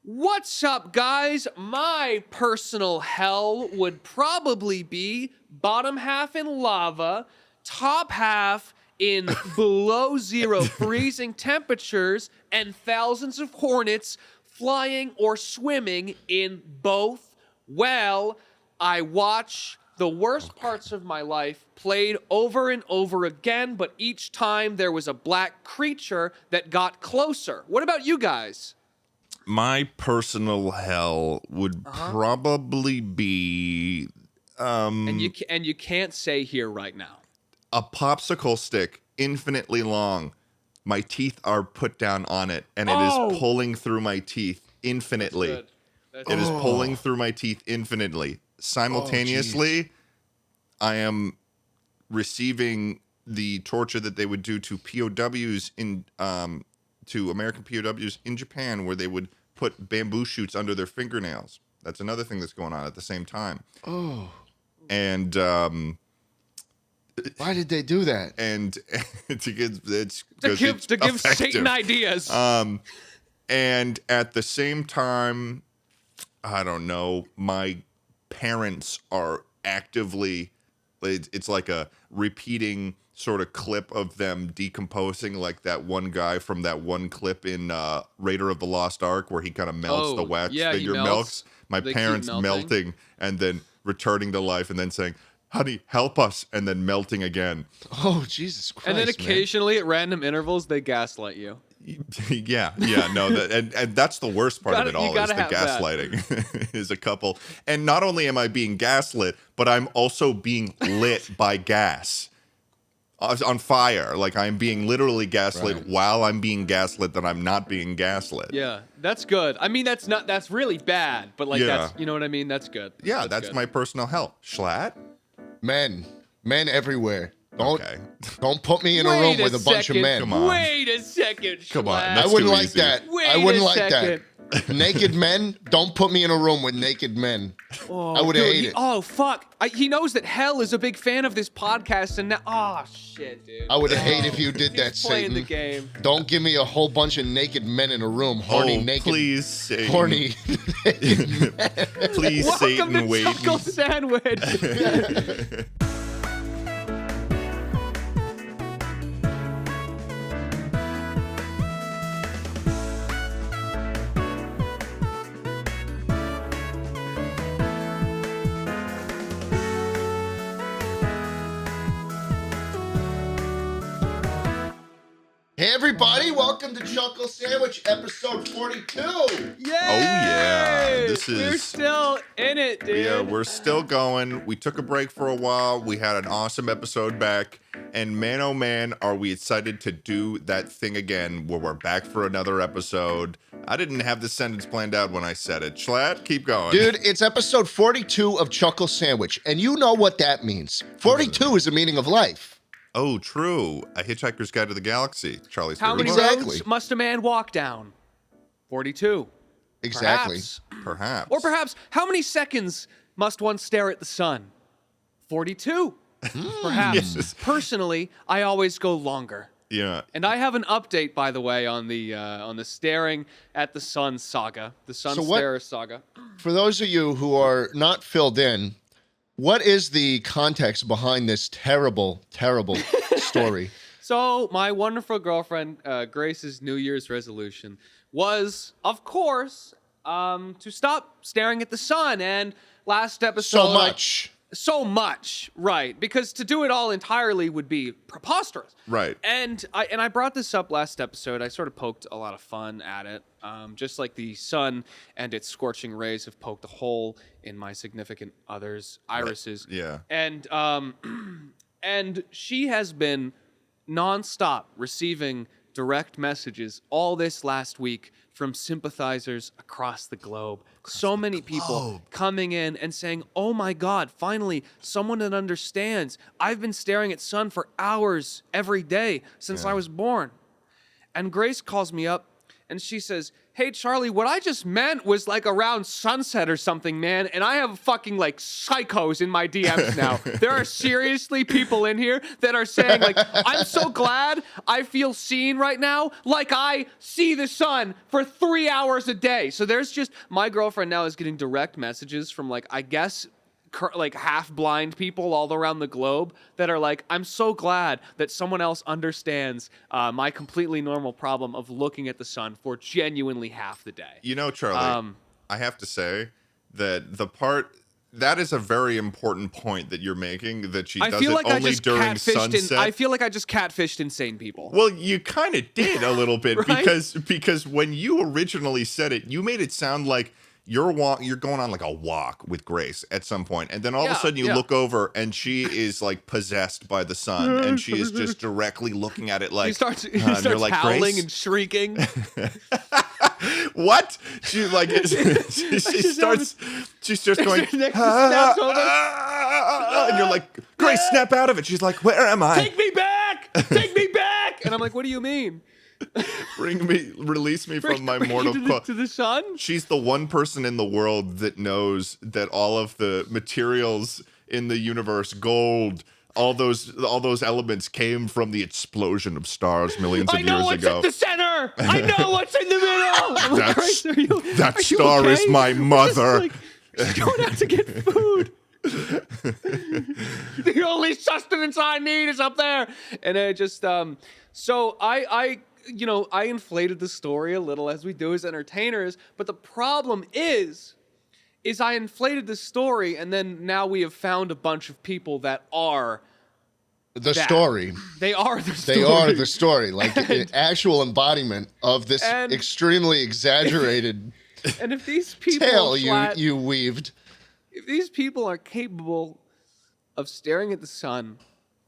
What's up, guys? My personal hell would probably be bottom half in lava, top half in below zero freezing temperatures, and thousands of hornets flying or swimming in both. Well, I watch the worst parts of my life played over and over again, but each time there was a black creature that got closer. What about you guys? My personal hell would probably be And you can't say here right now. a popsicle stick infinitely long. My teeth are put down on it, and it is pulling through my teeth infinitely. It is pulling through my teeth infinitely. Simultaneously, I am receiving the torture that they would do to POWs to American POWs in Japan, where they would put bamboo shoots under their fingernails. That's another thing that's going on at the same time. Oh. And why did they do that? And to give effective. Satan ideas. And at the same time, I don't know, my parents are actively, it's like a repeating sort of clip of them decomposing, like that one guy from that one clip in Raider of the Lost Ark where he kind of melts the wax figure melts. My parents melting and then returning to life and then saying, honey, help us, and then melting again. Oh, Jesus Christ. And then occasionally at random intervals they gaslight you. Yeah, no, and that's the worst part of it all is the gaslighting is a couple. And not only am I being gaslit, but I'm also being lit by gas. On fire, like I'm being literally gaslit while I'm being gaslit that I'm not being gaslit. Yeah, that's good. I mean, that's really bad, but like that's, you know what I mean? That's good. Yeah, that's my personal hell. Schlatt? Men everywhere. Don't put me in a room with a bunch of men. Come on. Wait a second, Schlatt. Come on. I wouldn't like that. I wouldn't like that. Naked men, don't put me in a room with naked men. I would hate it. Oh, fuck. He knows that Hell is a big fan of this podcast, and now... Oh, shit, dude. I would hate if you did that, playing Satan. The game. Don't give me a whole bunch of naked men in a room. Horny, naked. Please, Satan. Horny, naked men. Please, Satan, wait. Welcome to Chuckle Sandwich. Hey everybody, welcome to Chuckle Sandwich, episode 42. Yay! Oh yeah, We're still in it, dude. Yeah, we're still going. We took a break for a while. We had an awesome episode back, and man, oh man, are we excited to do that thing again where we're back for another episode. I didn't have the sentence planned out when I said it. Schlatt, keep going. Dude, it's episode 42 of Chuckle Sandwich, and you know what that means. 42 is the meaning of life. Oh, true. A Hitchhiker's Guide to the Galaxy. Charlie's How many roads must a man walk down? 42. Exactly. Perhaps. Or perhaps, how many seconds must one stare at the sun? 42. Perhaps. Yes. Personally, I always go longer. Yeah. And I have an update, by the way, on the staring at the sun saga, the sun stare saga. For those of you who are not filled in, what is the context behind this terrible, terrible story? So my wonderful girlfriend, Grace's New Year's resolution was, of course, to stop staring at the sun. And last episode... So much, right? Because to do it all entirely would be preposterous. Right. And I brought this up last episode. I sort of poked a lot of fun at it. Just like the sun and its scorching rays have poked a hole in my significant other's irises. Yeah. And and she has been nonstop receiving direct messages all this last week from sympathizers across the globe. So many people coming in and saying, oh my God, finally, someone that understands. I've been staring at sun for hours every day since I was born. And Grace calls me up and she says, hey, Charlie, what I just meant was like around sunset or something, man. And I have fucking like psychos in my DMs now. There are seriously people in here that are saying like, I'm so glad I feel seen right now. Like I see the sun for 3 hours a day. So there's just, my girlfriend now is getting direct messages from like, I guess, like half blind people all around the globe that are like, I'm so glad that someone else understands my completely normal problem of looking at the sun for genuinely half the day. You know, Charlie, I have to say that that is a very important point that you're making, that she does it only during sunset. I feel like I just catfished insane people. Well, you kind of did a little bit Right? because when you originally said it, you made it sound like you're going on like a walk with Grace at some point, and then all of a sudden you look over and she is like possessed by the sun, and she is just directly looking at it like He starts like, howling Grace? and shrieking. What? She like she starts going snaps over. and you're like, Grace, snap out of it. She's like, where am I? Take me back! Take me back! And I'm like, what do you mean? Release me from my mortal coil. To the sun? She's the one person in the world that knows that all of the materials in the universe, gold, all those elements came from the explosion of stars millions of years ago. I know what's at the center. I know what's in the middle. I'm like, Grace, that star okay? is my mother. She's going out to get food. The only sustenance I need is up there. And I just so I inflated the story a little, as we do as entertainers, but the problem is I inflated the story, and then now we have found a bunch of people that are the story. They are the story. They are the story, like an actual embodiment of this extremely exaggerated and if these people tale you weaved. If these people are capable of staring at the sun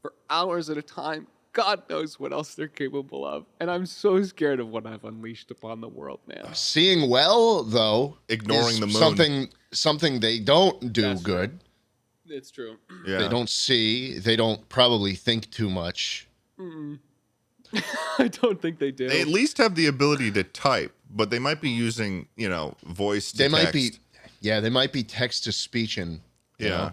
for hours at a time, God knows what else they're capable of. And I'm so scared of what I've unleashed upon the world, man. Seeing well, though, ignoring the moon. Something they don't do That's good. True. It's true. Yeah. They don't see. They don't probably think too much. I don't think they do. They at least have the ability to type, but they might be using, voice to They text. might be, they might be text to speech and you know.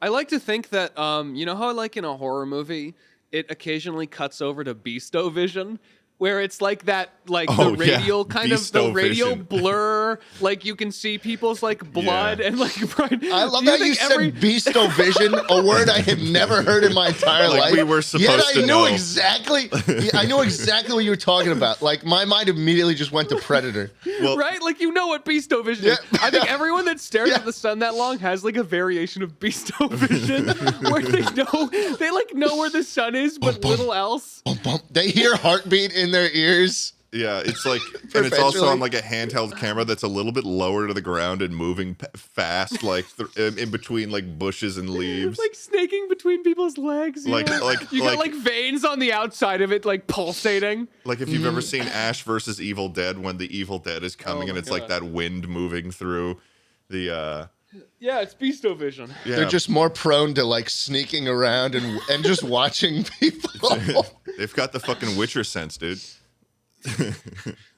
I like to think that, you know how like in a horror movie, it occasionally cuts over to Beasto Vision, where it's like that, like the radial kind of the radial blur, like you can see people's like blood and like. I love how you said Beasto Vision, a word I had never heard in my entire life. We were supposed to know. I knew exactly what you were talking about. Like my mind immediately just went to Predator. Well, right? Like you know what Beasto Vision is. I think everyone that stares at the sun that long has like a variation of Beasto Vision, where they know where the sun is, but little else. They hear heartbeat in their ears. Yeah, it's like, and it's also on like a handheld camera that's a little bit lower to the ground and moving fast, like in between like bushes and leaves, like snaking between people's legs. You got like veins on the outside of it, like pulsating. Like if you've ever seen Ash versus Evil Dead, when the Evil Dead is coming and it's like that wind moving through the. Yeah, it's Beasto Vision. Yeah. They're just more prone to like sneaking around and just watching people. They've got the fucking Witcher sense, dude.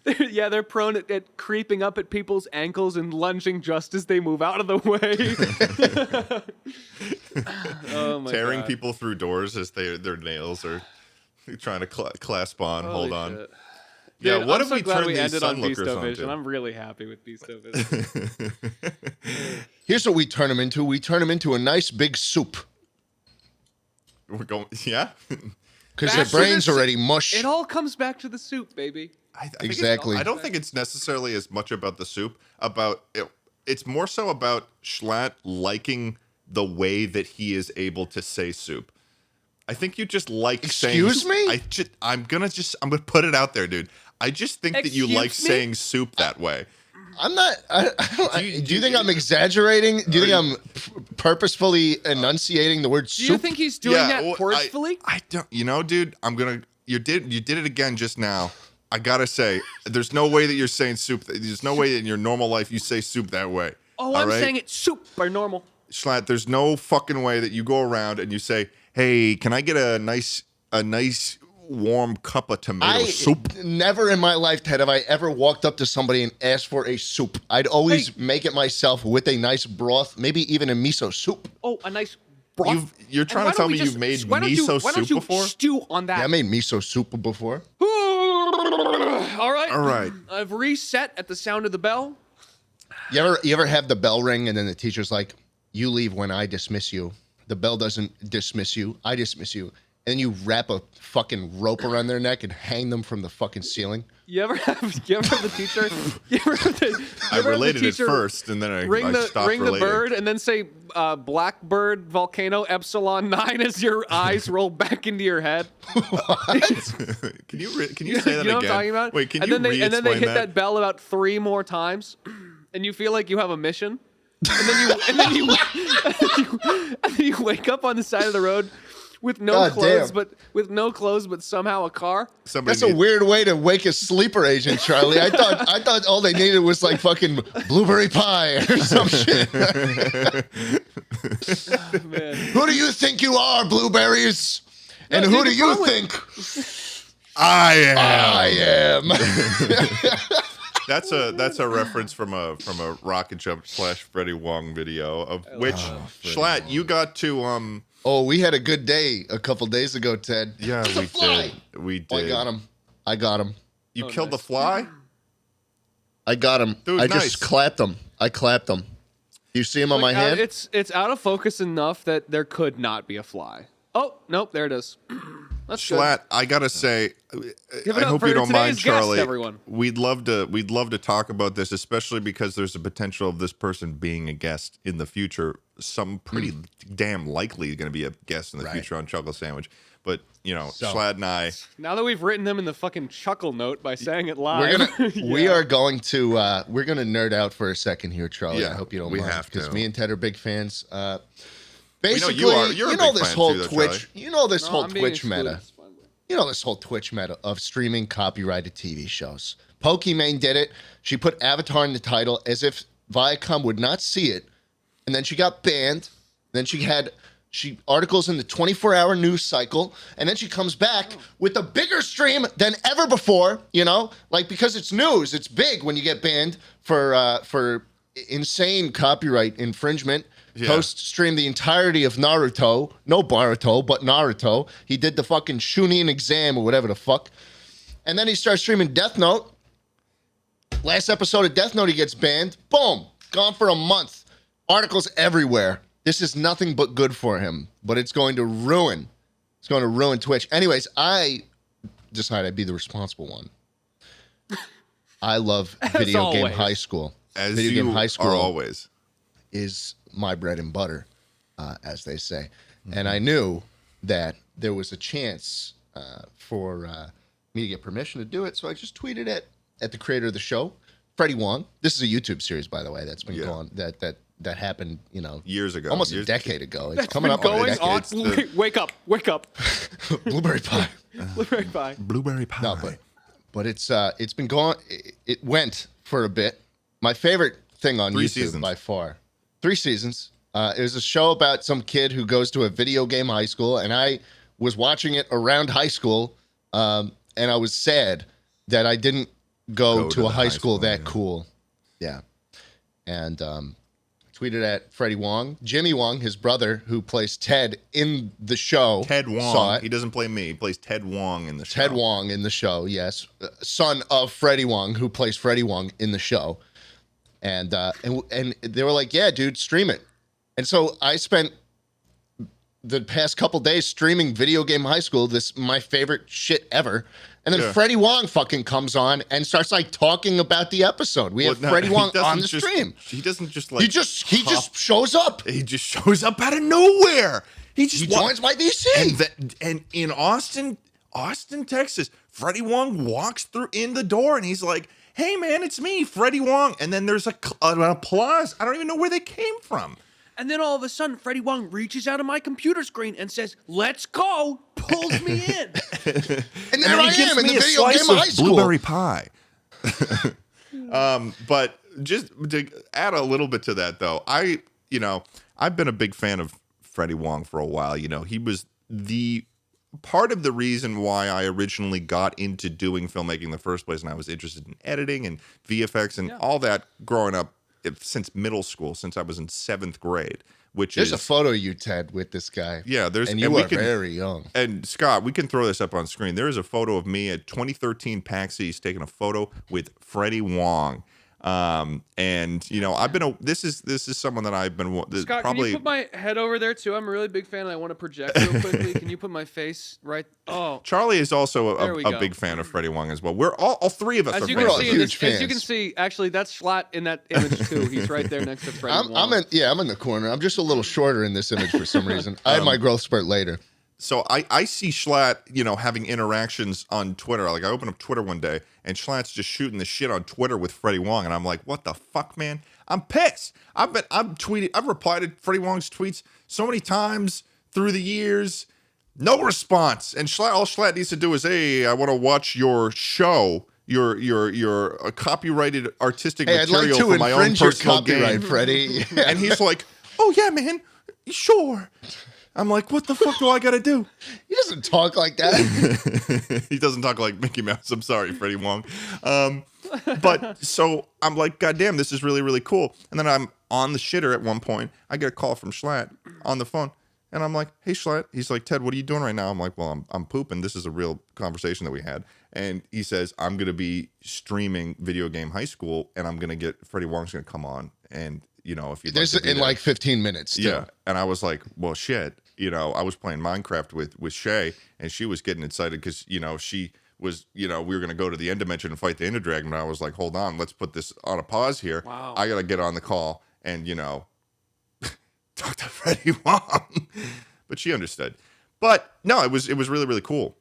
They're prone at creeping up at people's ankles and lunging just as they move out of the way. Oh my Tearing God. people through doors as their nails are trying to clasp on. Holy hold on. shit. Yeah, Dude, what I'm if so we glad turn we these ended on sunlookers Beasto onto? Vision. I'm really happy with Beasto Vision. Here's what we turn them into. We turn them into a nice big soup. We're going, yeah. Because their brains already mush. It all comes back to the soup, baby. I think Exactly. I don't think it's necessarily as much about the soup. It's more so about jschlatt liking the way that he is able to say soup. I think you just like saying. Excuse me? I'm gonna put it out there, dude. I just think that you like saying soup that way. I'm not. Do you think I'm exaggerating? Do you think I'm purposefully enunciating the word soup? Do you think he's doing that forcefully? I don't. Dude, You did it again just now. I gotta say, there's no way that you're saying soup. There's no way that in your normal life you say soup that way. Oh, I'm saying it's soup by normal. jschlatt, there's no fucking way that you go around and you say, "Hey, can I get a nice warm cup of tomato soup. Never in my life, Ted, have I ever walked up to somebody and asked for a soup. I'd always make it myself with a nice broth, maybe even a miso soup. Oh, a nice broth. You're trying to tell me you've made miso soup before? Stew on that. Yeah, I made miso soup before. All right. All right. I've reset at the sound of the bell. You ever have the bell ring and then the teacher's like, you leave when I dismiss you. The bell doesn't dismiss you. I dismiss you. And you wrap a fucking rope around their neck and hang them from the fucking ceiling. You ever have the teacher? I related it first, and then I stopped ring relating. the bird, and then say Blackbird Volcano Epsilon 9 as your eyes roll back into your head. Can you say that you know again? what I'm talking about? Wait, can and you then they hit that? that bell about 3 more times, and you feel like you have a mission. And then you wake up on the side of the road with no clothes, but somehow a car. That's a weird way to wake a sleeper agent, Charlie. I thought all they needed was like fucking blueberry pie or some shit. Oh, man. Who do you think you are, blueberries? And who do you think I am? I am. That's a reference from a Rocket Jump / Freddie Wong video of which Schlatt, you got to Oh, we had a good day a couple days ago, Ted. Yeah, It's a fly. we did. Oh, I got him. You killed nice. the fly? I got him. Dude, I nice. just clapped him. You see him on my hand? It's out of focus enough that there could not be a fly. Oh, nope, there it is. That's Schlatt, I gotta say, Give it I up hope for you don't mind, today's guest, Charlie. everyone. We'd love to talk about this, especially because there's a potential of this person being a guest in the future. Some pretty damn likely going to be a guest in the future on Chuckle Sandwich. But Schlatt and I. Now that we've written them in the fucking chuckle note by saying it live, we're going to nerd out for a second here, Charlie. Yeah, I hope you don't we mind, have because to. me and Ted are big fans. Basically, you are. You're a big this fan whole too, though, Twitch, this whole I'm being Twitch excluded. meta. It's fine. You know this whole Twitch meta of streaming copyrighted TV shows. Pokimane did it. She put Avatar in the title as if Viacom would not see it, and then she got banned. Then she had articles in the 24-hour news cycle, and then she comes back with a bigger stream than ever before. Because it's news, it's big when you get banned for insane copyright infringement. Yeah. Toast streamed the entirety of Naruto. No Boruto, but Naruto. He did the fucking Chunin exam or whatever the fuck. And then he starts streaming Death Note. Last episode of Death Note, he gets banned. Boom. Gone for a month. Articles everywhere. This is nothing but good for him. But it's going to ruin. It's going to ruin Twitch. Anyways, I decided I'd be the responsible one. I love Video Game always. High School. As Video you Game High School are always. is my bread and butter, as they say. And I knew that there was a chance for me to get permission to do it, so I just tweeted it at the creator of the show, Freddie Wong. This is a YouTube series, by the way, that's been going that happened, Years ago. almost a decade ago. It's That's coming been up on a going decade. on. It's the- Wake up! Blueberry pie. Blueberry pie. Blueberry pie. No, but it's been going. It went for a bit. My favorite thing on 3 YouTube seasons. by far. 3 seasons. It was a show about some kid who goes to a video game high school, and I was watching it around high school, and I was sad that I didn't go to the a high high school school, that yeah. cool. Yeah. And tweeted at Freddie Wong. Jimmy Wong, his brother, who plays Ted in the show. Ted saw Wong. it. He doesn't play me. He plays Ted Wong in the show. Ted Wong in the show, yes. Son of Freddie Wong, who plays Freddie Wong in the show. And they were like, yeah, dude, stream it. And so I spent the past couple days streaming Video Game High School, my favorite shit ever. And then Freddie Wong fucking comes on and starts like talking about the episode. We have Freddie Wong on the stream. He doesn't just like He just shows up. He just shows up out of nowhere. He joins my DC. And in Austin, Texas, Freddie Wong walks through in the door and he's like, "Hey man, it's me, Freddie Wong." And then there's an applause. I don't even know where they came from. And then all of a sudden, Freddie Wong reaches out of my computer screen and says, "Let's go!" Pulls me in. And there I am in the Video Game High School. Blueberry pie. But just to add a little bit to that, though, I've been a big fan of Freddie Wong for a while. He was the part of the reason why I originally got into doing filmmaking in the first place, and I was interested in editing and VFX and all that growing up since middle school, since I was in 7th grade. There's a photo of you, Ted, with this guy. Yeah, and you are very young. And Scott, we can throw this up on screen. There is a photo of me at 2013 PAX East taking a photo with Freddie Wong. And you know, this is someone that I've been Scott, probably. Can you put my head over there too? I'm a really big fan and I want to project real quickly. Can you put my face right? Oh, Charlie is also a big fan of Freddie Wong as well. We're all three of us are huge fans. As you can see, actually, that's Schlatt in that image too. He's right there next to Freddie Wong. I'm in the corner. I'm just a little shorter in this image for some reason. I had my growth spurt later. So I see Schlatt, you know, having interactions on Twitter. Like I open up Twitter one day and Schlatt's just shooting the shit on Twitter with Freddie Wong, and I'm like, what the fuck, man? I'm pissed. I've replied to Freddie Wong's tweets so many times through the years, no response. And all Schlatt needs to do is, hey, I want to watch your show, your copyrighted artistic material for my own personal gain, Freddie. And he's like, oh yeah, man, sure. I'm like, what the fuck do I gotta do? He doesn't talk like that. He doesn't talk like Mickey Mouse. I'm sorry, Freddie Wong. But so I'm like, God damn, this is really, really cool. And then I'm on the shitter at one point. I get a call from Schlatt on the phone. And I'm like, hey, Schlatt. He's like, Ted, what are you doing right now? I'm like, well, I'm pooping. This is a real conversation that we had. And he says, I'm going to be streaming Video Game High School, and I'm going to get Freddie Wong's going to come on. And, you know, if you like 15 minutes. Still. Yeah. And I was like, well, shit. You know, I was playing Minecraft with Shay, and she was getting excited because, you know, she was, you know, we were going to go to the End Dimension and fight the Ender Dragon. And I was like, hold on, let's put this on a pause here. Wow. I got to get on the call and, you know, talk to Freddie Wong. But she understood. But no, it was really, really cool.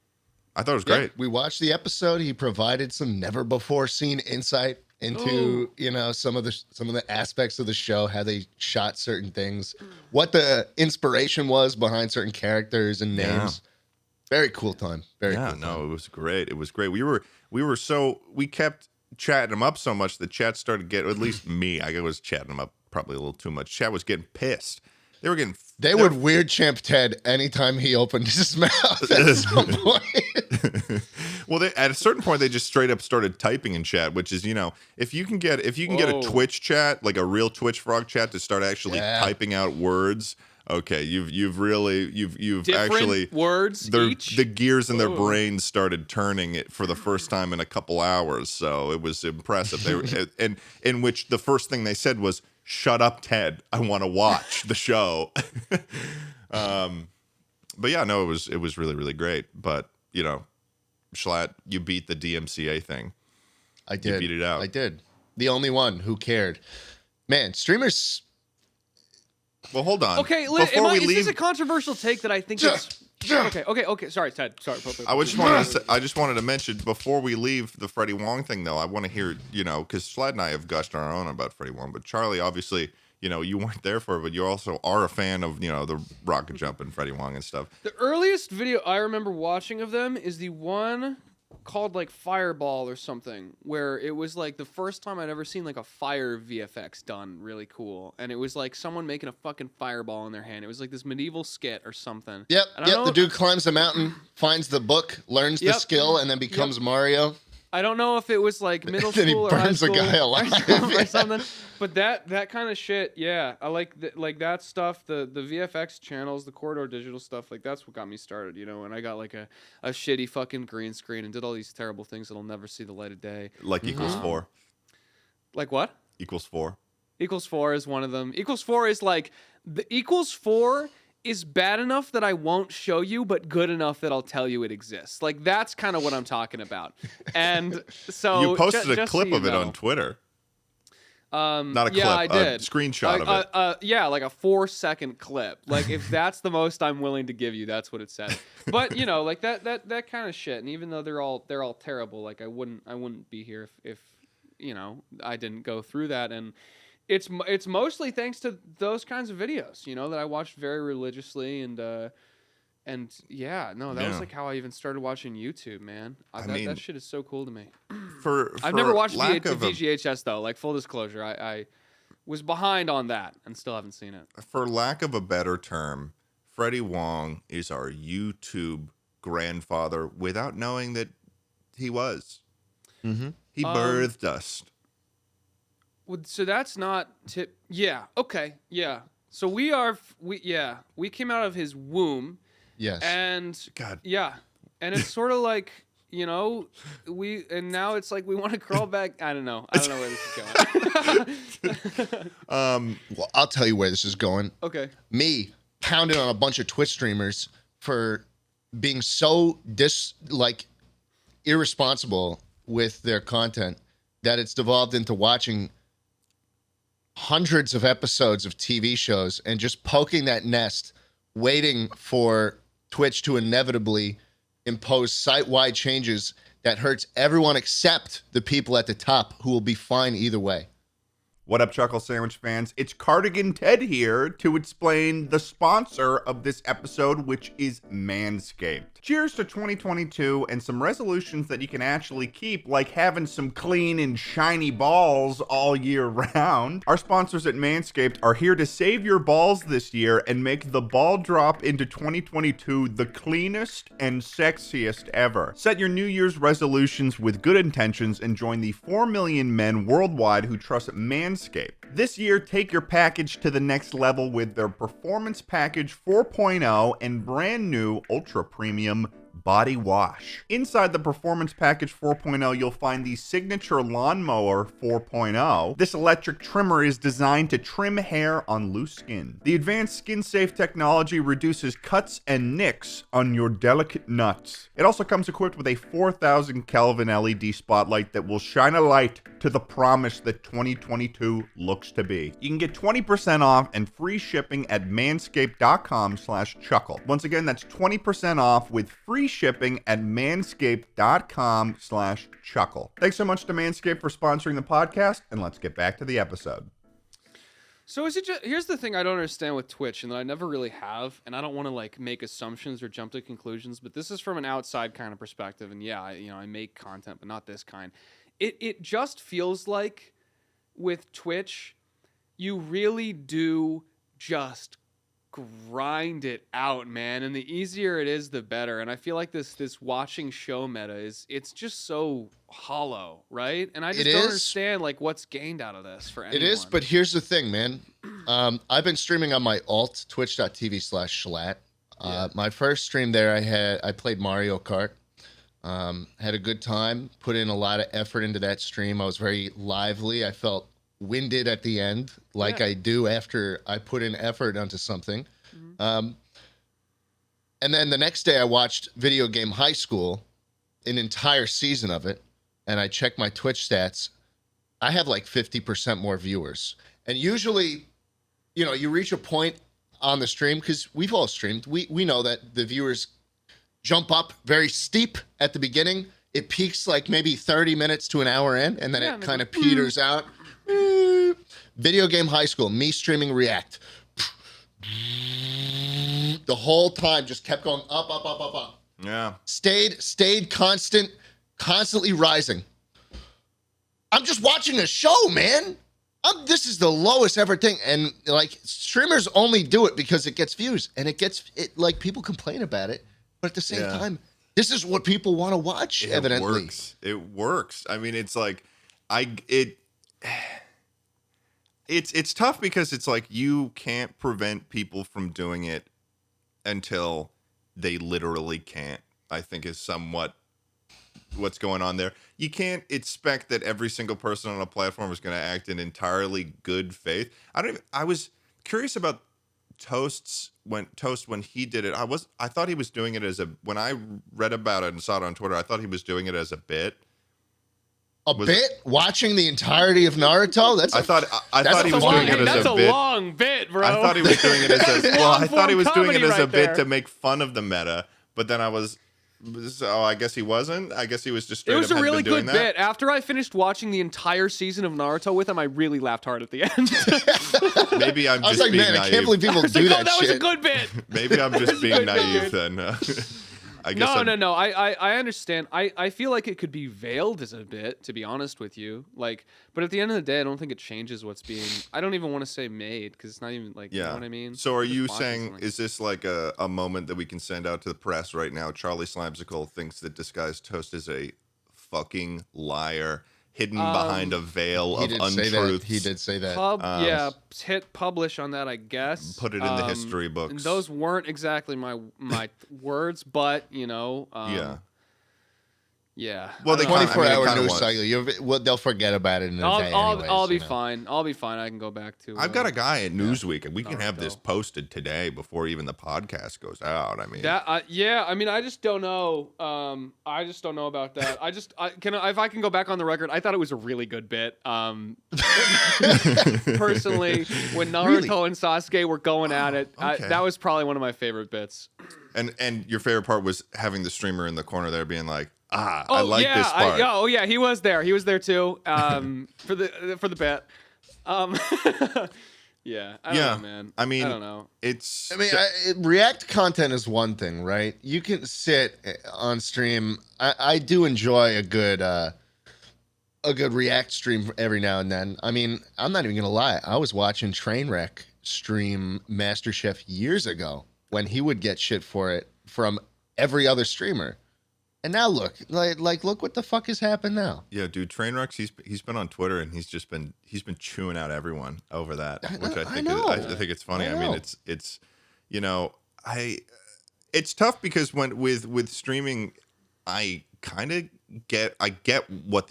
I thought it was great. We watched the episode. He provided some never before seen insight into you know some of the aspects of the show, how they shot certain things, what the inspiration was behind certain characters and names. Very cool time. Very cool time. No, it was great. It was great. We kept chatting him up so much that chat started getting, at least me, I was chatting him up probably a little too much. Chat was getting pissed. They would weird champ Ted anytime he opened his mouth at some point. Well, at a certain point, they just straight up started typing in chat, which is, you know, if you can get a Twitch chat, like a real Twitch frog chat, to start actually typing out words. Okay, you've actually words. The gears in their brains started turning it for the first time in a couple hours. So it was impressive. They were, and in which the first thing they said was, "Shut up, Ted. I want to watch the show." But yeah, no, it was really, really great. But you know, Schlatt, you beat the DMCA thing. I did. You beat it out. I did. The only one who cared. Man, streamers. Well, hold on. Okay, is this a controversial take that I think it's... Okay. Sorry, Ted. Sorry. I just wanted to mention, before we leave the Freddie Wong thing, though, I want to hear, you know, because Schlatt and I have gushed on our own about Freddie Wong, but Charlie, obviously, you know, you weren't there for it, but you also are a fan of, you know, the rocket jump and Freddie Wong and stuff. The earliest video I remember watching of them is the one called like Fireball or something, where it was like the first time I'd ever seen like a fire VFX done really cool, and it was like someone making a fucking fireball in their hand. It was like this medieval skit or something. Yep. The dude climbs the mountain, finds the book, learns the skill, and then becomes Mario. I don't know if it was like middle school or high school a guy alive or something, but that kind of shit, yeah, I like that stuff. The VFX channels, the Corridor Digital stuff, like that's what got me started, you know. And I got like a shitty fucking green screen and did all these terrible things that'll never see the light of day. Like equals 4. Like what? Equals 4. Equals 4 is one of them. Equals 4 is like the equals 4 is bad enough that I won't show you, but good enough that I'll tell you it exists. Like, that's kind of what I'm talking about. And so you posted a clip of it on Twitter. Not a clip, I did. A screenshot of it. Yeah, like a 4-second clip. Like, if that's the most I'm willing to give you, that's what it said. But you know, like that kind of shit. And even though they're all terrible, like I wouldn't be here if you know I didn't go through that. And it's mostly thanks to those kinds of videos, you know, that I watched very religiously, and yeah, no, that was like how I even started watching YouTube, man. That shit is so cool to me. I've never watched VGHS though, like full disclosure, I was behind on that and still haven't seen it. For lack of a better term, Freddie Wong is our YouTube grandfather without knowing that he was. Mm-hmm. He birthed us. So that's not tip. Yeah. Okay. Yeah. So we came out of his womb. Yes. And God. Yeah. And it's sort of like, now it's like we want to crawl back. I don't know where this is going. Well, I'll tell you where this is going. Okay. Me pounding on a bunch of Twitch streamers for being so irresponsible with their content that it's devolved into watching hundreds of episodes of TV shows and just poking that nest, waiting for Twitch to inevitably impose site-wide changes that hurts everyone except the people at the top, who will be fine either way. What up, Chuckle Sandwich fans? It's Cardigan Ted here to explain the sponsor of this episode, which is Manscaped. Cheers to 2022 and some resolutions that you can actually keep, like having some clean and shiny balls all year round. Our sponsors at Manscaped are here to save your balls this year and make the ball drop into 2022 the cleanest and sexiest ever. Set your New Year's resolutions with good intentions and join the 4 million men worldwide who trust Manscaped. This year, take your package to the next level with their Performance Package 4.0 and brand new Ultra Premium Body Wash. Inside the Performance Package 4.0, you'll find the Signature Lawnmower 4.0. This electric trimmer is designed to trim hair on loose skin. The advanced skin-safe technology reduces cuts and nicks on your delicate nuts. It also comes equipped with a 4,000 Kelvin LED spotlight that will shine a light to the promise that 2022 looks to be. You can get 20% off and free shipping at manscaped.com/chuckle. Once again, that's 20% off with free shipping at manscaped.com/chuckle. Thanks so much to Manscaped for sponsoring the podcast, and let's get back to the episode. So is it just, here's the thing I don't understand with Twitch, and that I never really have, and I don't want to make assumptions or jump to conclusions, but this is from an outside kind of perspective, and yeah, I make content, but not this kind. It just feels like with Twitch, you really do just grind it out, man, and the easier it is, the better. And I feel like this watching show meta it's just so hollow, right? And I just don't understand what's gained out of this for anyone. It is, but here's the thing, man. I've been streaming on my alt, twitch.tv/jschlatt. My first stream there, I played Mario Kart. Had a good time, put in a lot of effort into that stream. I was very lively. I felt winded at the end, I do after I put in effort onto something. Mm-hmm. And then the next day I watched Video Game High School, an entire season of it, and I checked my Twitch stats. I have 50% more viewers. And usually, you reach a point on the stream, because we've all streamed, we know that the viewers jump up very steep at the beginning. It peaks maybe 30 minutes to an hour in, and then it kind of peters out. Video Game High School, me streaming React. The whole time just kept going up. Yeah. Stayed constant, constantly rising. I'm just watching a show, man. This is the lowest ever thing. And streamers only do it because it gets views, and people complain about it. But at the same time, this is what people want to watch, evidently. It works. I mean, it's it's tough because it's you can't prevent people from doing it until they literally can't, I think is somewhat what's going on there. You can't expect that every single person on a platform is going to act in entirely good faith. I was curious about Toast when he did it. I thought he was doing it when I read about it and saw it on Twitter, I thought he was doing it as a bit. Watching the entirety of Naruto? I thought he was doing it as a bit. That's a long bit, bro. I thought he was doing it as a bit there. to make fun of the meta, but then I guess he wasn't. I guess he was just straight up. It was a really good that. bit. After I finished watching the entire season of Naruto with him, I really laughed hard at the end. Maybe I'm just being naive. I can't believe people do that shit. That was a good bit. Maybe I'm just being naive then. I guess No. I understand. I feel like it could be veiled as a bit, to be honest with you. Like, but at the end of the day, I don't think it changes what's being. I don't even want to say made because it's not even like. Yeah. You know what I mean? So are We're just you watching saying, something. is this like a moment that we can send out to the press right now? Charlie Slimecicle thinks that Disguised Toast is a fucking liar, hidden behind a veil He of did say that. untruths. He did say that. Hit publish on that, I guess. Put it in the history And books. those weren't exactly my words, but you know. Yeah. Yeah. Well, I they don't know. 24-hour kinda news was. cycle. They'll forget about it in a day. I'll be anyways, fine. I'll be fine. I can go back to. I've got a guy at Newsweek, and we can have this Naruto. posted today before even the podcast goes out. I mean, Yeah, I mean, I just don't know. I just don't know about that. If I can go back on the record, I thought it was a really good bit. Personally, when Naruto and Sasuke were going at it, okay. that was probably one of my favorite bits. and your favorite part was having the streamer in the corner there being like, I like this part. He was there. He was there too. For the bit. Yeah. I don't know, man. I mean, I don't know. it's. I mean, React content is one thing, right? You can sit on stream. I do enjoy a good React stream every now and then. I mean, I'm not even gonna lie. I was watching Trainwreck stream MasterChef years ago when he would get shit for it from every other streamer. And now look, look what the fuck has happened now. Yeah, dude, Trainwrecks. He's been on Twitter and he's been chewing out everyone over that, which I think know. I think it's funny. I mean, know. it's you know, it's tough because when with streaming, I kind of get what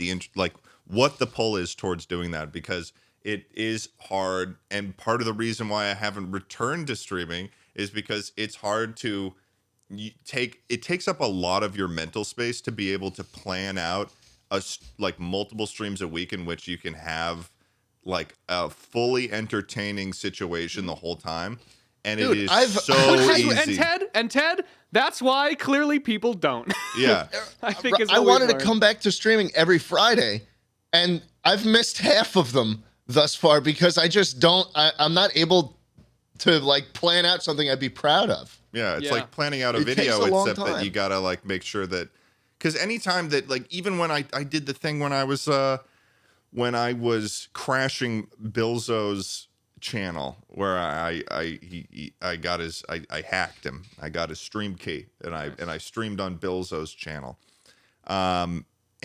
what the pull is towards doing that because it is hard, and part of the reason why I haven't returned to streaming is because it's hard to. It takes up a lot of your mental space to be able to plan out multiple streams a week in which you can have like a fully entertaining situation the whole time, and Dude, it is so easy. And Ted, that's why clearly people don't. Yeah, I think I wanted to come back to streaming every Friday, and I've missed half of them thus far because I just don't. I'm not able to like plan out something I'd be proud of. yeah. It's Yeah. like planning out a It takes video, a long except that time. you gotta like make sure that because anytime that like even when I did the thing when I was crashing Bilzo's channel where I hacked him. I got his stream key and I streamed on Bilzo's channel.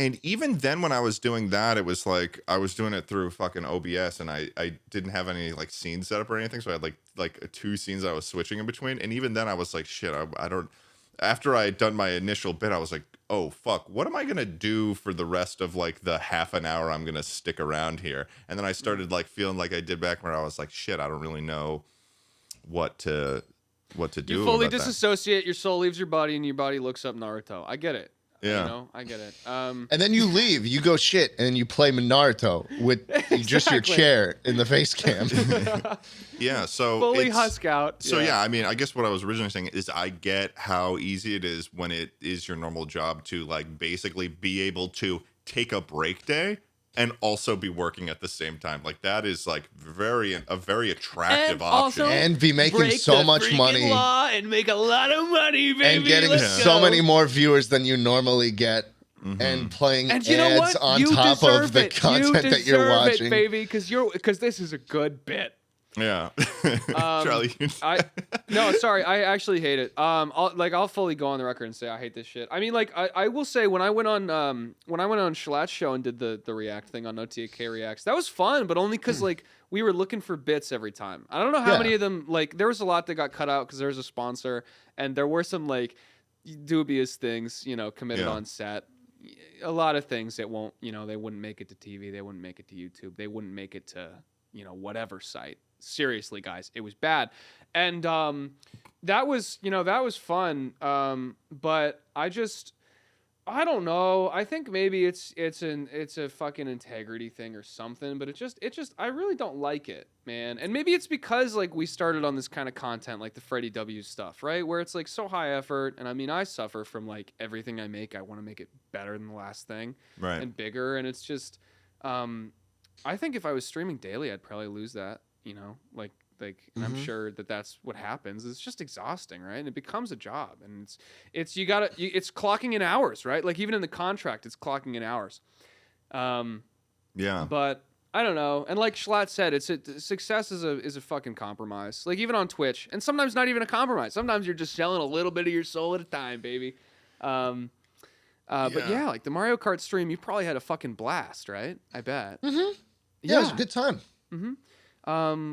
And even then when I was doing that, it was like I was doing it through fucking OBS and I didn't have any like scenes set up or anything. So I had like 2 scenes I was switching in between. And even then I was like, shit, I don't, after I had done my initial bit, I was like, oh fuck, what am I going to do for the rest of like the half an hour I'm going to stick around here? And then I started like feeling like I did back where I was like, shit, I don't really know what to do. You fully about that. disassociate, your soul leaves your body, and your body looks up Naruto. I get it. Yeah. You know, I get it. And then you leave, you go shit, and you play Naruto with just your Exactly. chair in the face cam. Yeah, so Fully it's- husk out. So yeah, I mean, I guess what I was originally saying is I get how easy it is when it is your normal job to like basically be able to take a break day and also be working at the same time. Like that is like a very attractive And option. also- And be making break so the much freaking money law and make a lot of money, baby. and getting Let's so go. many more viewers than you normally get and playing And you know ads what? on You top deserve of the it. content you that you're deserve watching. it, baby, because this is a good bit. Yeah, Charlie. Sorry, I actually hate it. I'll fully go on the record and say I hate this shit. I mean, like I will say when I went on jschlatt's show and did the React thing on OTK Reacts, that was fun, but only because like we were looking for bits every time. I don't know how Yeah. many of them, like there was a lot that got cut out because there was a sponsor, and there were some like dubious things, committed Yeah. on set. A lot of things that won't, they wouldn't make it to TV, they wouldn't make it to YouTube, they wouldn't make it to, whatever site. Seriously, guys, it was bad. And that was fun. But I don't know. I think maybe it's a fucking integrity thing or something, but it just I really don't like it, man. And maybe it's because like we started on this kind of content like the Freddie W stuff, right? Where it's like so high effort, and I mean I suffer from like everything I make, I want to make it better than the last thing Right. and bigger, and it's just I think if I was streaming daily, I'd probably lose that, like Like, and I'm sure that's what happens. It's just exhausting, right? And it becomes a job, and it's clocking in hours, right? Like even in the contract, it's clocking in hours. Yeah. But I don't know. And like jschlatt said, success is a fucking compromise. Like even on Twitch, and sometimes not even a compromise. Sometimes you're just selling a little bit of your soul at a time, baby. But yeah, like the Mario Kart stream, you probably had a fucking blast, right? I bet. Yeah, it was a good time.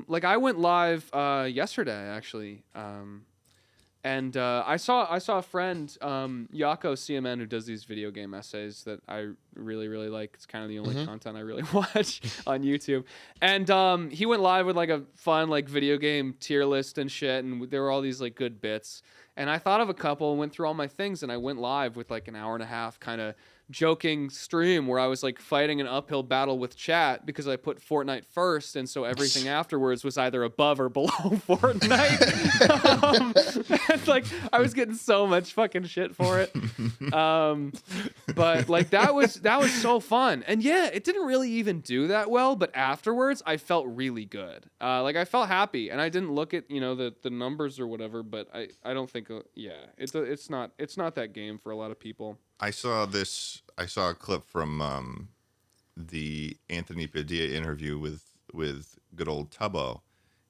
Like I went live yesterday actually, and I saw a friend, Yako CMN, who does these video game essays that I really like. It's kind of the only content I really watch on YouTube. And he went live with like a fun like video game tier list and shit, and there were all these like good bits. And I thought of a couple and went through all my things, and I went live with like an hour and a half kind of joking stream where I was like fighting an uphill battle with chat because I put Fortnite first, and so everything afterwards was either above or below Fortnite. And like I was getting so much fucking shit for it. But like that was so fun. And yeah, it didn't really even do that well, but afterwards I felt really good. Like I felt happy, and I didn't look at, you know, the numbers or whatever, but I don't think it's not that game for a lot of people. I saw a clip from the Anthony Padilla interview with good old Tubbo,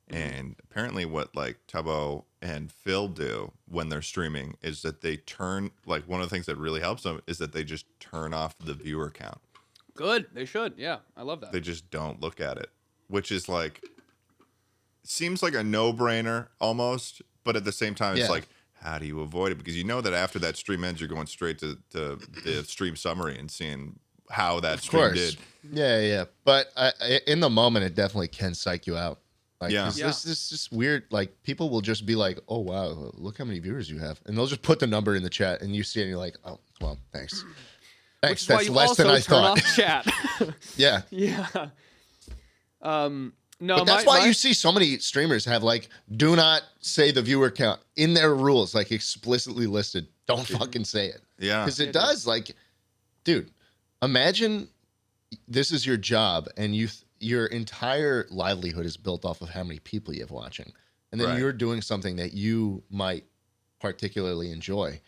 and apparently what like Tubbo and Phil do when they're streaming is that they turn, like one of the things that really helps them is that they just turn off the viewer count. Good, they should. Yeah, I love that. They just don't look at it, which is like seems like a no-brainer almost, but at the same time it's like, how do you avoid it? Because you know that after that stream ends, you're going straight to the stream summary and seeing how that stream did. Yeah. But in the moment, it definitely can psych you out. Like, This is just weird. Like, people will just be like, oh, wow, look how many viewers you have. And they'll just put the number in the chat, and you see it, and you're like, oh, well, thanks. Thanks, that's less than I thought. Off chat. Yeah. Yeah. No, but that's why you see so many streamers have like, do not say the viewer count in their rules, like explicitly listed. Don't fucking say it. Yeah. Because it does. Like, dude, imagine this is your job and your entire livelihood is built off of how many people you have watching. And then you're doing something that you might particularly enjoy.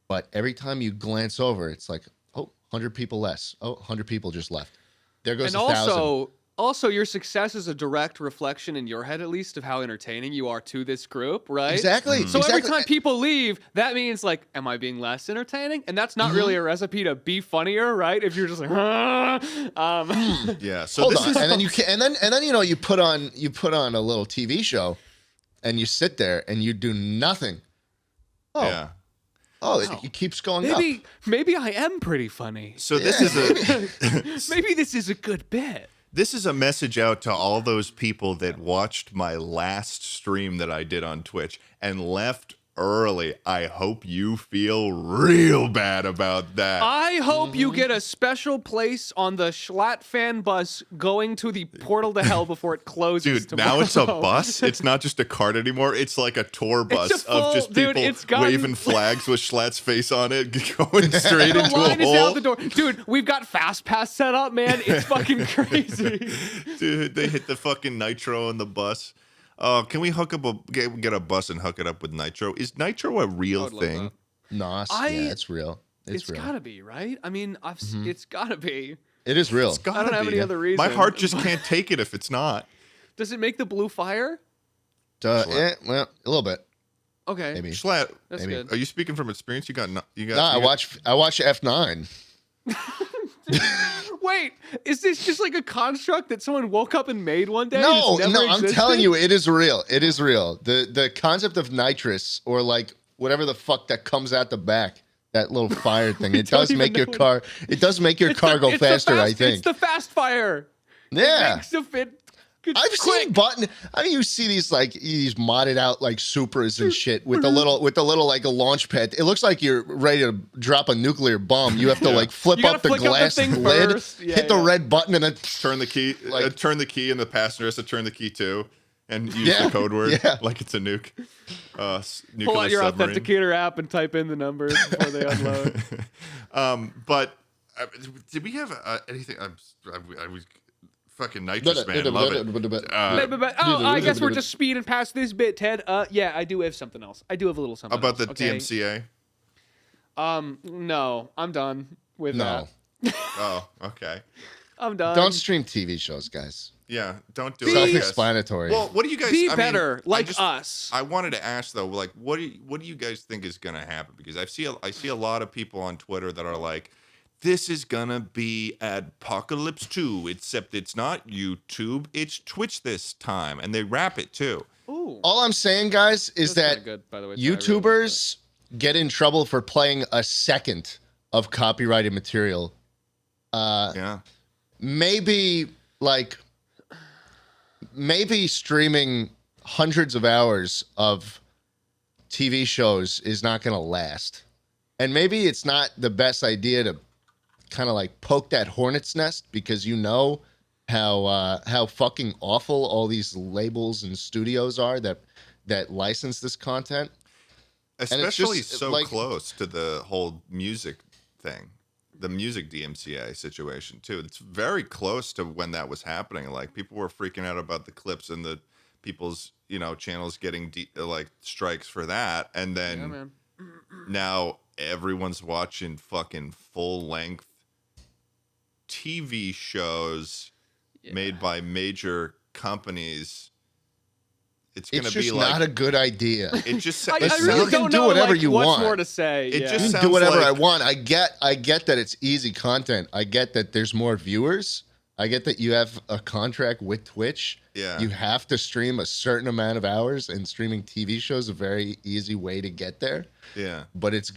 But every time you glance over, it's like, oh, 100 people less. Oh, 100 people just left. There goes 1,000. Also, your success is a direct reflection in your head, at least, of how entertaining you are to this group, right? Exactly. So every time people leave, that means like, am I being less entertaining? And that's not really a recipe to be funnier, right? If you're just like, yeah. So hold on, and then you can, and then you know you put on a little TV show, and you sit there and you do nothing. Oh. Yeah. Oh, it keeps going up. Maybe I am pretty funny. So this is maybe this is a good bit. This is a message out to all those people that watched my last stream that I did on Twitch and left early. I hope you feel real bad about that. I hope you get a special place on the jschlatt fan bus going to the portal to hell before it closes. Dude, tomorrow. now it's a bus. It's not just a cart anymore. It's like a tour bus of just people waving flags with jschlatt's face on it, going straight into line a is hole. out the door. Dude, we've got fast pass set up, man. It's fucking crazy. Dude, they hit the fucking nitro in the bus. Can we get a bus and hook it up with nitro? Is nitro a real thing? No, yeah, it's real. It's real. Gotta be, right? I mean, it's gotta be. It is real. I don't have any other reason. My heart just can't take it if it's not. Does it make the blue fire? Well, a little bit. Okay. Maybe. jschlatt, That's good. are you speaking from experience? No, I watch F9. Wait, is this just like a construct that someone woke up and made one day? No, and it's never I'm existed? telling you, it is real. It is real. The concept of nitrous or like whatever the fuck that comes out the back, that little fire thing, it does make your car. It does make your car go faster. I think it's the fast fire. Yeah. It makes it I've seen button. I mean, you see these modded out like Supras and shit with the little like a launch pad. It looks like you're ready to drop a nuclear bomb. You have to like flip up the glass lid, hit the red button, and then turn the key. Turn the key, and the passenger has to turn the key too, and use the code word like it's a nuke. Pull out your authenticator app and type in the numbers before they unload. But did we have anything? I was Fucking nitrous, man. Love it. I guess we're just speeding past this bit, Ted. Yeah, I do have something else. I do have a little something About else, the okay? DMCA? No, I'm done with No. that. Oh, okay. I'm done. Don't stream TV shows, guys. Yeah, don't do it. Self-explanatory. Well, what do you guys? Be I better, mean, like us. I wanted to ask though, like, what do you guys think is gonna happen? Because I see a lot of people on Twitter that are like, this is gonna be Apocalypse 2, except it's not YouTube, it's Twitch this time, and they wrap it too. Ooh. All I'm saying, guys, is That's that kinda good, by the way. YouTubers get in trouble for playing a second of copyrighted material. Yeah. Maybe streaming hundreds of hours of TV shows is not going to last. And maybe it's not the best idea to kind of like poke that hornet's nest, because you know how fucking awful all these labels and studios are that license this content. Especially just, so like, close to the whole music thing, the music DMCA situation too. It's very close to when that was happening. Like people were freaking out about the clips and the people's, channels getting like strikes for that. And then now everyone's watching fucking full length TV shows made by major companies. It's going to be like not a good idea. It just I Listen, really you can don't do know whatever like, you what's want. more to say. It yeah. just You can sounds do whatever like- I want. I get that it's easy content. I get that there's more viewers. I get that you have a contract with Twitch. Yeah. You have to stream a certain amount of hours, and streaming TV shows is a very easy way to get there. Yeah. But it's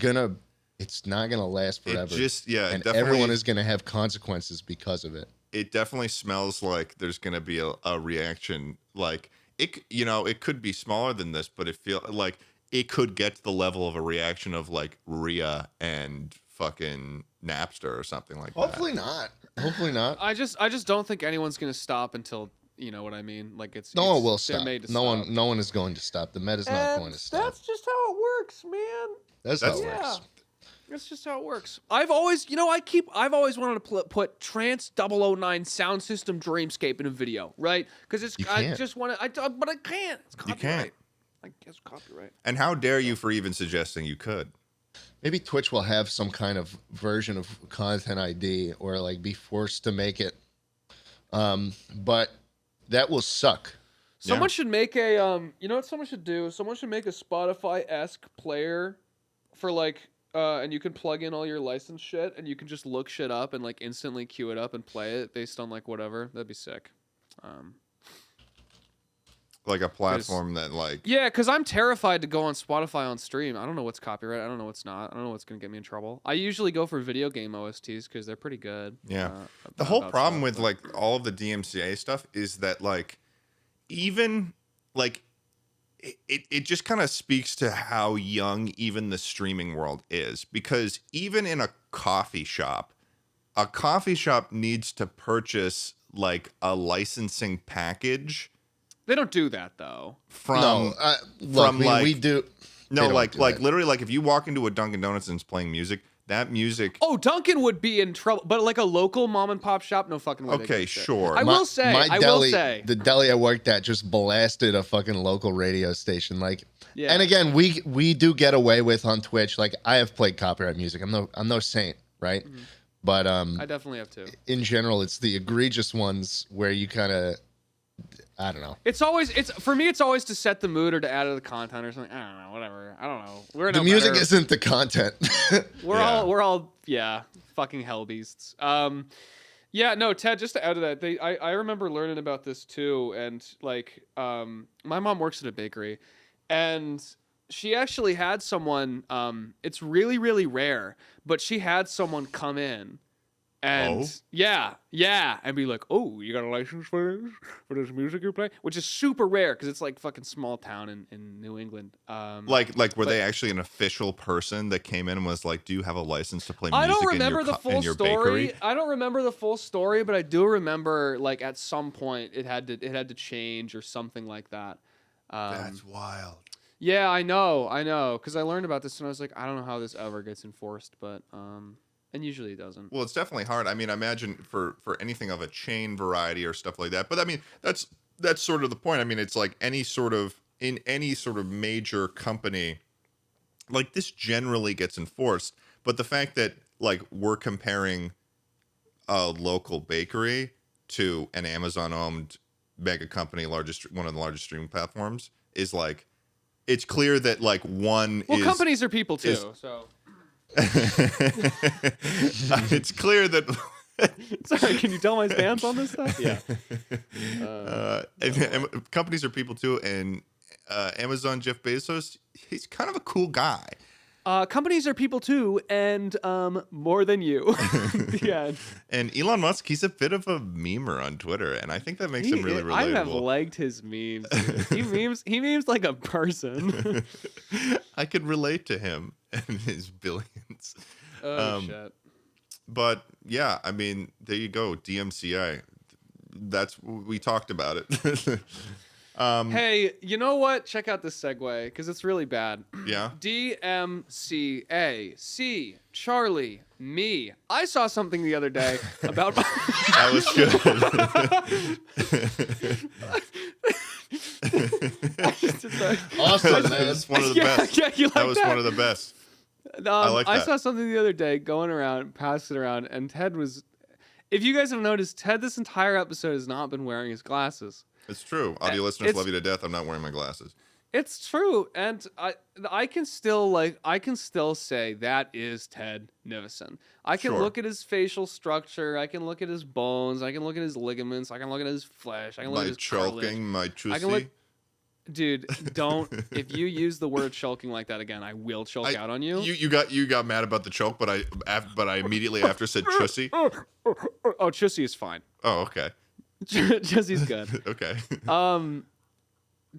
not gonna last forever. It and definitely, everyone is gonna have consequences because of it. It definitely smells like there's going to be a reaction. Like it could be smaller than this, but it feel like it could get to the level of a reaction of like Rhea and fucking Napster or something like that. Hopefully not. Hopefully not. I just don't think anyone's gonna stop until you know what I mean. Like No one will they're stop. made to No stop. one is going to stop. The Meta's not going to stop. That's just how it works, man. That's how it Yeah. works. That's just how it works. I've always wanted to put Trance 009 sound system Dreamscape in a video, right? Because You I can't. just want to, but I can't. It's You copyright. can't. I guess copyright. And how dare you for even suggesting you could? Maybe Twitch will have some kind of version of content ID or like be forced to make it. But that will suck. Someone should make a you know what someone should do? Someone should make a Spotify-esque player for like and you can plug in all your license shit and you can just look shit up and like instantly queue it up and play it based on like whatever. That'd be sick. Like a platform that like Yeah, because I'm terrified to go on Spotify on stream. I don't know what's copyright. I don't know what's not. I don't know what's going to get me in trouble. I usually go for video game OSTs because they're pretty good. Yeah. The about whole problem stuff, with but- like all of the DMCA stuff is that like even like it just kind of speaks to how young even the streaming world is, because even in a coffee shop needs to purchase like a licensing package They don't do that though. from Look, from like we do. no they don't like do like that. literally like if you walk into a Dunkin' Donuts and it's playing music, that music Oh, Duncan would be in trouble, but like a local mom and pop shop, no fucking way. they Okay, could do it. sure. I will say, The deli I worked at just blasted a fucking local radio station. Like, Yeah. and again, we do get away with on Twitch. Like, I have played copyright music. I'm no saint, right? Mm-hmm. But I definitely have to. in general, it's the egregious ones where you kind of, I don't know. It's for me. It's always to set the mood or to add to the content or something. I don't know. Whatever. I don't know. We're The no music better. isn't the content. We're all fucking hell beasts. Yeah, no, Ted, just to add to that, I remember learning about this too, and like my mom works at a bakery, and she actually had someone it's really, really rare, but she had someone come in and and be like, "Oh, you got a license for this music you're playing?" Which is super rare because it's like fucking small town in New England. were they actually an official person that came in and was like, "Do you have a license to play music I don't remember the in full your story. bakery?" I don't remember the full story, but I do remember like at some point it had to change or something like that. That's wild. Yeah, I know, because I learned about this and I was like, I don't know how this ever gets enforced, but And usually it doesn't. Well, it's definitely hard. I mean, I imagine for anything of a chain variety or stuff like that. But I mean, that's sort of the point. I mean, it's like any sort of major company, like this generally gets enforced. But the fact that like we're comparing a local bakery to an Amazon-owned mega company, one of the largest streaming platforms, is like, it's clear that like companies are people too, so. It's clear that. Sorry, can you tell my stance on this stuff? Yeah. And companies are people too, and Amazon Jeff Bezos, he's kind of a cool guy. Companies are people too, and more than you. Yeah. And Elon Musk, he's a bit of a memer on Twitter, and I think that makes him really relatable. I have liked his memes. Dude. He memes like a person. I could relate to him and his billions. Oh shit. But yeah, I mean, there you go, DMCA. We talked about it. Hey, you know what? Check out this segue because it's really bad. Yeah. DMCA. C. Charlie. Me. I saw something the other day about. That was good. Awesome, man. That was one of the best. Yeah, you like that was one of the best. I like that. I saw something the other day going around, passing around, and Ted was. If you guys have noticed, Ted this entire episode has not been wearing his glasses. It's true. Audio listeners love you to death. I'm not wearing my glasses. It's true, and I can still say that is Ted Nivison. I can look at his facial structure. I can look at his bones. I can look at his ligaments. I can look at his flesh. I can look at his choking, my juicy. I can look. Dude, don't. If you use the word choking like that again, I will choke out on you. You got mad about the choke, but I immediately after said chussy. Oh, chussy is fine. Oh, okay. Chussy's good. Okay.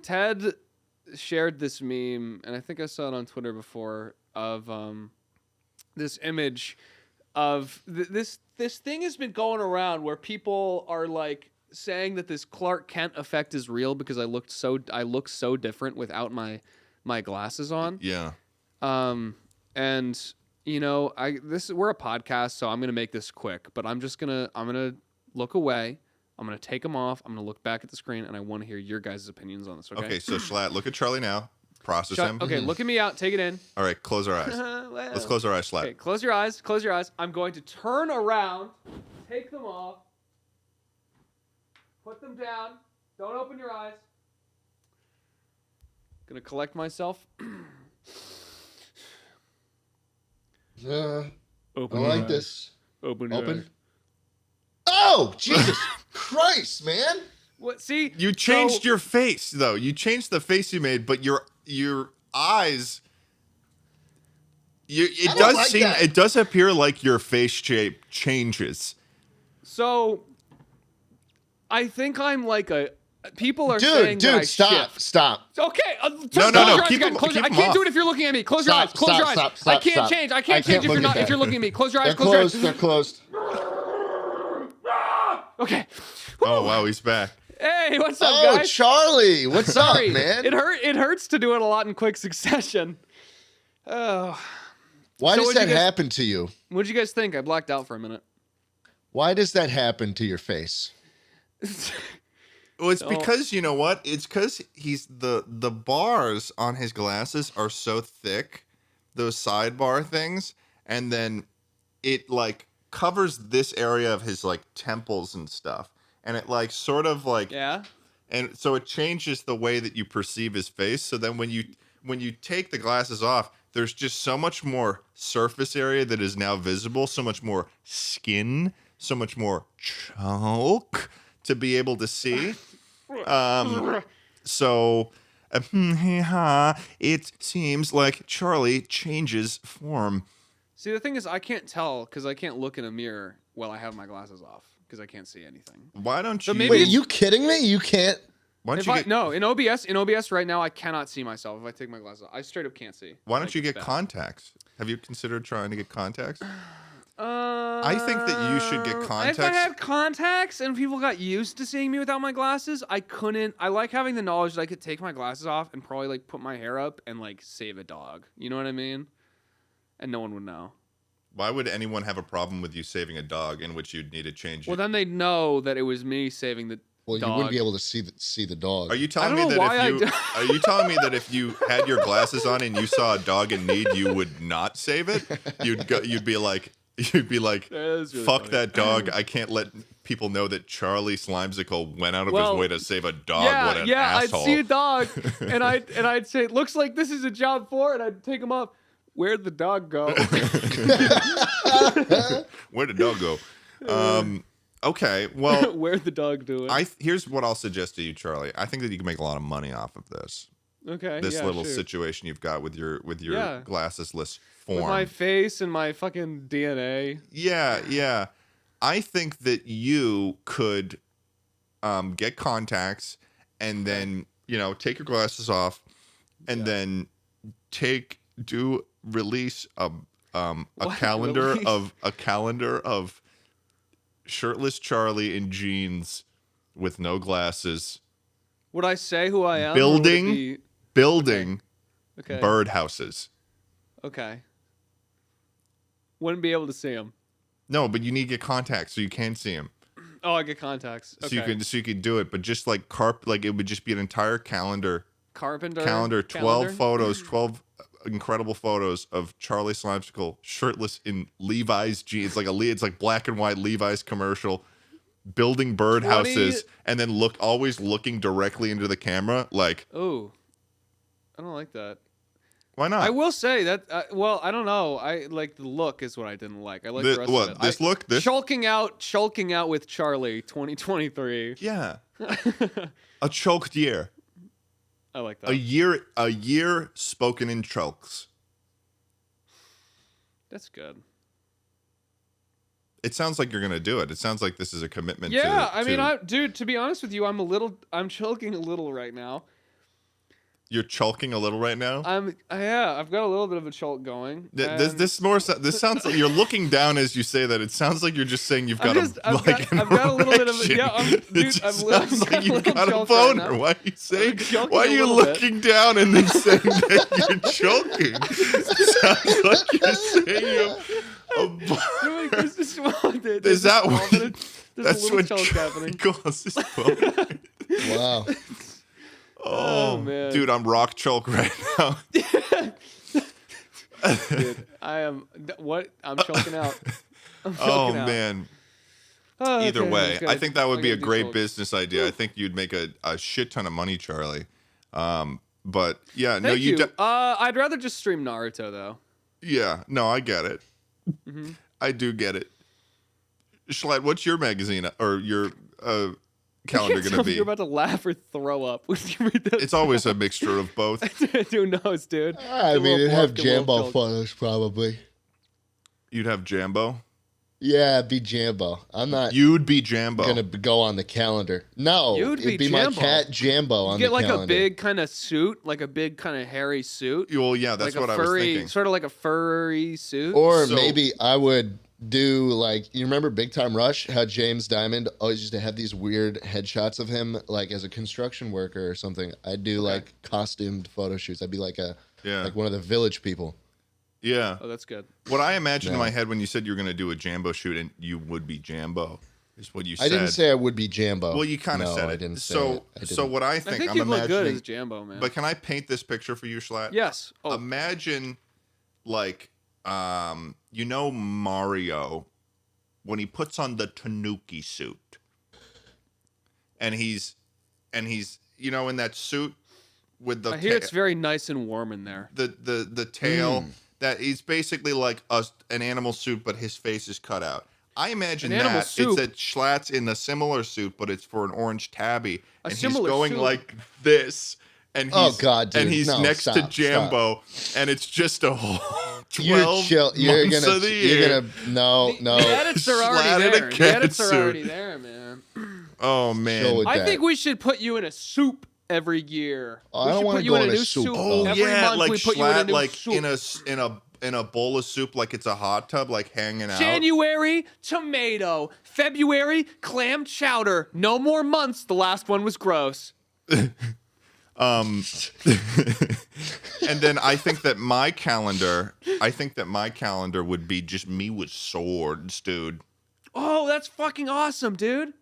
Ted shared this meme, and I think I saw it on Twitter before, of this image of this thing has been going around where people are like saying that this Clark Kent effect is real because I look so different without my glasses on. Yeah. And you know, we're a podcast, so I'm gonna make this quick, but I'm gonna look away. I'm going to take them off. I'm going to look back at the screen, and I want to hear your guys' opinions on this, okay? Okay, so Schlatt, look at Charlie now. Process him. Okay, look at me out. Take it in. All right, close our eyes. Let's close our eyes, Schlatt. Okay, close your eyes. Close your eyes. I'm going to turn around, take them off, put them down. Don't open your eyes. Going to collect myself. Open. I like eyes. this. Open. Open. Oh, Jesus Christ, man. What? See? You changed your face, though. You changed the face you made, but your eyes. It does appear like your face shape changes. So, I think I'm like a. People are saying that I shift. Stop. Okay. No. Keep them I can't do it if you're looking at me. Close your eyes. Close your eyes. I can't change. I can't change if you're looking at me. Close your eyes. Close your eyes. They're closed. Okay. Oh wow, he's back. Hey, what's up, guys? Oh, Charlie, what's up, Sorry, man? It hurts to do it a lot in quick succession. Oh. Why does that happen to you? What did you guys think? I blacked out for a minute. Why does that happen to your face? Well, it's because you know what? It's because he's the bars on his glasses are so thick, those sidebar things, and then it like covers this area of his like temples and stuff, and it like sort of like and so it changes the way that you perceive his face. So then when you take the glasses off, there's just so much more surface area that is now visible, so much more skin, so much more choke to be able to see. So it seems like Charlie changes form. See, the thing is, I can't tell because I can't look in a mirror while I have my glasses off because I can't see anything. Why don't you? maybe Wait, are you kidding me? You can't. Why don't you no, in OBS right now, I cannot see myself if I take my glasses off. I straight up can't see. Why don't you get contacts? Have you considered trying to get contacts? I think that you should get contacts. If I had contacts and people got used to seeing me without my glasses, I couldn't. I like having the knowledge that I could take my glasses off and probably like put my hair up and like save a dog. You know what I mean? And no one would know. Why would anyone have a problem with you saving a dog in which you'd need to change? Well, then they'd know that it was me saving the Well, dog. you wouldn't be able to see the dog. Are you telling I me don't that know why if you are you telling me that if you had your glasses on and you saw a dog in need, you would not save it? You'd be like That is really fuck funny. that dog. I can't let people know that Charlie Slimecicle went out of Well, his way to save a dog. Yeah, what an yeah. asshole. I'd see a dog, and I'd say, "Looks like this is a job for," and I'd take him off. Where'd the dog go? Where'd the dog go? Okay, well, Where'd the dog do it? here's what I'll suggest to you, Charlie. I think that you can make a lot of money off of this. Okay. This yeah, little shoot. situation you've got with your Yeah. glassesless form. With my face and my fucking DNA. Yeah. I think that you could get contacts and then, take your glasses off and then release a What? calendar Release? of shirtless Charlie in jeans with no glasses Would I say who I am? or would it building be- Okay. birdhouses. Okay. Wouldn't be able to see him. No, but you need to get contacts so you can see him. Oh, I get contacts. Okay. So you could do it, but just like it would just be an entire calendar, Carpenter. 12 photos, 12 incredible photos of Charlie Slimecicle shirtless in Levi's jeans. It's like black and white Levi's commercial, building birdhouses, and then always looking directly into the camera. Like, Oh, I don't like that. why not? I will say that. Well, I don't know. I like the look is what I didn't like. I like the rest of it. This look? This? Shulking out with Charlie, 2023. Yeah. A choked year. I like that. A year spoken in chokes. That's good. It sounds like you're gonna do it. It sounds like this is a commitment. Yeah, I mean, dude. To be honest with you, I'm choking a little right now. You're choking a little right now. I've got a little bit of a choke going. This sounds like you're looking down as you say that. It sounds like you're just saying you've got I've got a little bit of It sounds like you've got a boner. Why are you saying? choking Why are a you little bit. looking down and then saying that you're choking? It sounds like you're saying you have Is that what? That's a little what choke happening. calls this boner. Wow. Oh man. dude, I'm rock choke right now. Dude, I am. What? I'm choking out. I'm choking Oh out. man. Oh, Either okay, way, that's good. I think that would I'll be a get these great chokes. business idea. I think you'd make a shit ton of money, Charlie. But yeah, no, Thank you. you. I'd rather just stream Naruto though. Yeah, no, I get it. Mm-hmm. I do get it. Schlatt, what's your magazine or your calendar Tell gonna me be? You're about to laugh or throw up when you read that. It's always a mixture of both. Who knows, dude? I Get a mean, little it'd have bluff, get a little Jambo choke. photos probably. You'd have Jambo. Yeah, it'd be Jambo. I'm not You'd be Jambo. gonna go on the calendar. No, You'd it'd be be my Jambo. cat Jambo on Get the like calendar. a big kind of suit, like a big kind of hairy suit. Well, yeah, that's like what a I was furry, thinking. sort of like a furry suit. Or So- maybe I would do like, you remember Big Time Rush? How James Diamond always used to have these weird headshots of him like as a construction worker or something. I'd do like costumed photo shoots. I'd be like Yeah, one of the village people. yeah. Oh, that's good. What I imagined in No. my head when you said you were going to do a Jambo shoot and you would be Jambo is what you said. I didn't say I would be Jambo. Well, you kind of No, said it. I didn't say so, it. I so didn't. what I I think, think I'm you'd look good imagining. as Jambo, man. But can I paint this picture for you, Schlatt? yes. Oh, Imagine, like, Mario when he puts on the Tanuki suit, and he's in that suit with the I hear it's very nice and warm in there. the tail that he's basically like an animal suit, but his face is cut out. I imagine An animal that soup. it's that Schlatt's in a similar suit, but it's for an orange tabby, and he's similar going soup? like this, and Oh, he's, God, dude. and he's No, next to stop, Jambo, and it's just a whole 12 You're chill. months of the year. You're gonna no. The edits are already Schlatt in a there. The cat edits are suit. already there, man. Oh Chill man! with I that. think we should put you in a soup every year. Oh, I We don't should wanna put you go in in a a new soup. soup. Oh Every yeah, month like we put you in a Schlatt, new like soup. in a bowl of soup, like it's a hot tub, like hanging out. January, tomato. February, clam chowder. No more months. The last one was gross. And then I think that my calendar would be just me with swords, dude. Oh, that's fucking awesome, dude.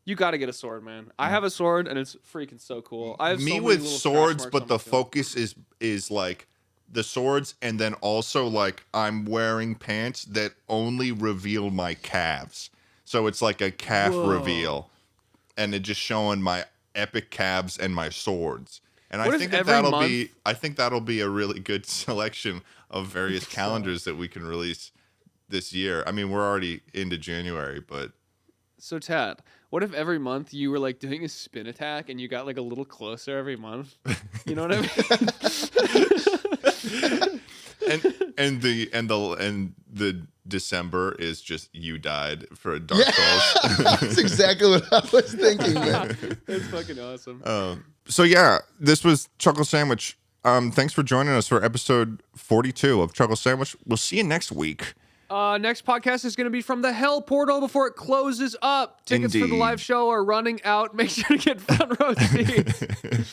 You got to get a sword, man. I have a sword, and it's freaking so cool. I have Me so many with little swords, scratch marks but on the my field. focus is like the swords, and then also like I'm wearing pants that only reveal my calves. So it's like a calf Whoa. reveal, and it just showing my epic calves and my swords. And What I if think that every month- I think that'll be a really good selection of various calendars that we can release this year. I mean, we're already into January, but So, Ted, what if every month you were like doing a spin attack and you got like a little closer every month? You know what I mean? and the December is just you died for a Dark Souls. That's exactly what I was thinking, man. That's fucking awesome. So yeah, this was Chuckle Sandwich. Thanks for joining us for episode 42 of Chuckle Sandwich. We'll see you next week. Next podcast is going to be from the Hell Portal before it closes up. Tickets for the Indeed. live show are running out. Make sure to get front row seats.